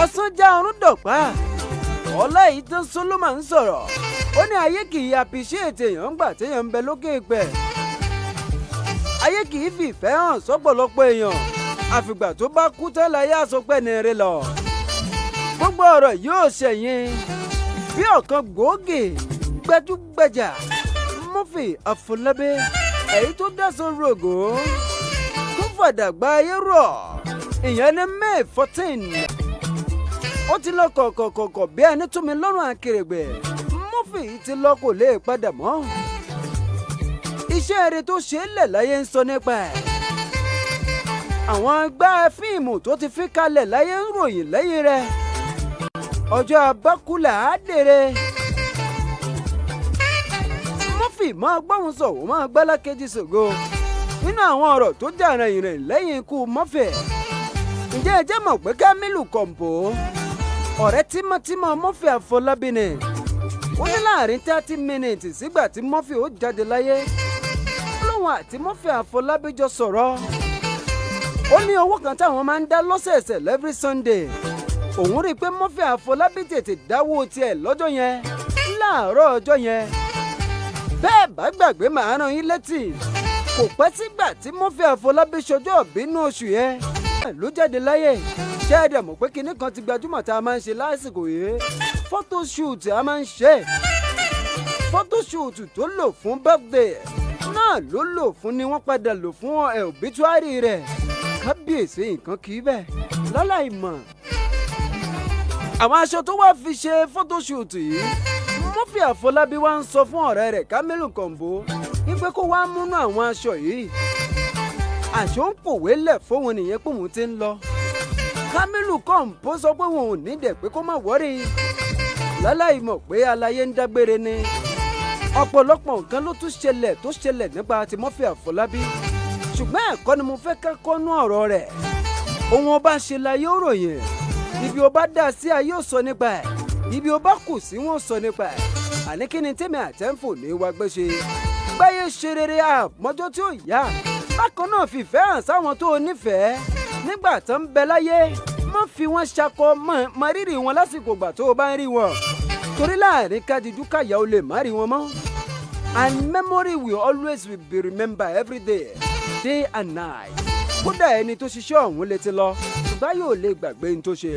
ọ̀sán já ọrún dọ̀pá Ọláìtàn Solomon sọ̀rọ̀ ó ní ayé kì í appreciate èèyàn gbà téèyàn ń bẹ lókè pẹ̀ ayé kì í fi ìfẹ́ hàn sọ́pọ̀lọpọ̀ èèyàn àfìgbà tó bá kú tẹ́lẹ̀ ayé àsopẹ́ ní eré lọ gbogbo ọ̀rọ̀ yóò ṣẹ̀yìn bí ọ̀kan gbòógì gbajúgbajà Murphy Afolabi èyí tó dá sórí ògo tó fàdàgbà ayé rọ̀ ìyẹn ní May 14 ó ti lọ kọ̀kọ̀kọ̀kọ̀ bí ẹni tún mi lọ́rùn akèrègbè Murphy ti lọ kò lè padà mọ́ iṣẹ́ eré tó ṣe é lẹ̀ láyé ń sọ nípa ẹ̀ àwọn gbá fíìmù tó ti fi kalẹ̀ láyé ń ròyìn lẹ́yìn rẹ̀ ọjọ́ abákúlà á dèrè Murphy máa gbóhùn sọ̀wọ́ máa gbálákejì ṣògo nínú àwọn ọ̀rọ̀ tó jà rìnrìn lẹ́yìn ikú Murphy ǹjẹ́ ẹ jẹ́ mọ̀ pé Kamilu Kompo ọ̀rẹ́ tímọ́tímọ́ Murphy Afolabi ni ó ní láàrin 30 minutes sígbà tí Murphy ó jáde láyé lóun àti Murphy Afolabi jọ sọ̀rọ̀ ó ní owó kan táwọn máa ń dá lọ́sẹ̀ẹ̀sẹ̀ every Sunday òun rí i pé Murphy Afolabi tètè dáwó tiẹ̀ lọ́jọ́ yẹn láàárọ̀ ọjọ́ yẹn bẹ́ẹ̀ bá gbàgbé màá rán yín létí kò pẹ́ sígbà tí Murphy Afolabi ṣọjọ́ ìbínú oṣù yẹn ló jáde láyé ṣé ẹ dẹ̀ mọ̀ pé kinní kan ti gbajúmọ̀ tá a máa ń ṣe lásìkò yìí photoshoot a máa ń ṣe photoshoot tó lò fún birthday náà ló lò fún ni wọ́n padà lò fún obituary rẹ̀ kábíyèsí nǹkan kì í bẹ́ẹ̀ láláì mọ̀ àwọn aṣọ tó wá fi ṣe photoshoot yìí Murphy Afolabi wá ń sọ fún ọ̀rẹ́ rẹ̀ Kamilu Kompo wípé kó wá múnú àwọn aṣọ yìí àṣọ ń pòwé lẹ̀ fóun nìyẹn pé òun ti ń lọ Kamilu Kompo sọ pé òun ò ní dẹ̀ pé kó má wọ́rí láláì mọ̀ pé aláyé ń dágbére ni ọ̀pọ̀lọpọ̀ nǹkan ló tún ṣẹlẹ̀ tó ṣẹlẹ̀ nípa ti Murphy Afolabi ṣùgbọ́n ẹ̀kọ́ ni mo fẹ́ kẹ́kọ̀ọ́ nú ọ̀rọ̀ rẹ̀ ohun ọba ṣe la yóò ròyìn ibi ó bá dá sí ayé ò sọ nípa ẹ̀ ibi ó bá kù sí wọn sọ nípa ẹ̀ àní kí ni tèmi àtẹ́ǹfò ní wá gbé ṣe báyé ṣe rere àmọ́jọ́ tí ó yá bákan náà fìfẹ́ hàn sáwọn tó o nífẹ̀ẹ́ nígbà tó ń bẹ láyé má fi wọ́n ṣakọ mọ rírì wọn lásìkò ìgbà tó o bá ń rí wọn torí láàrin kájíjú káyà ó lè má rí wọn mọ́ and memory will always be remembered every day and night kódà ẹni tó ṣiṣẹ́ ọ̀hún létí lọ ṣùgbọ́n yóò lè gbàgbé ní tó ṣe.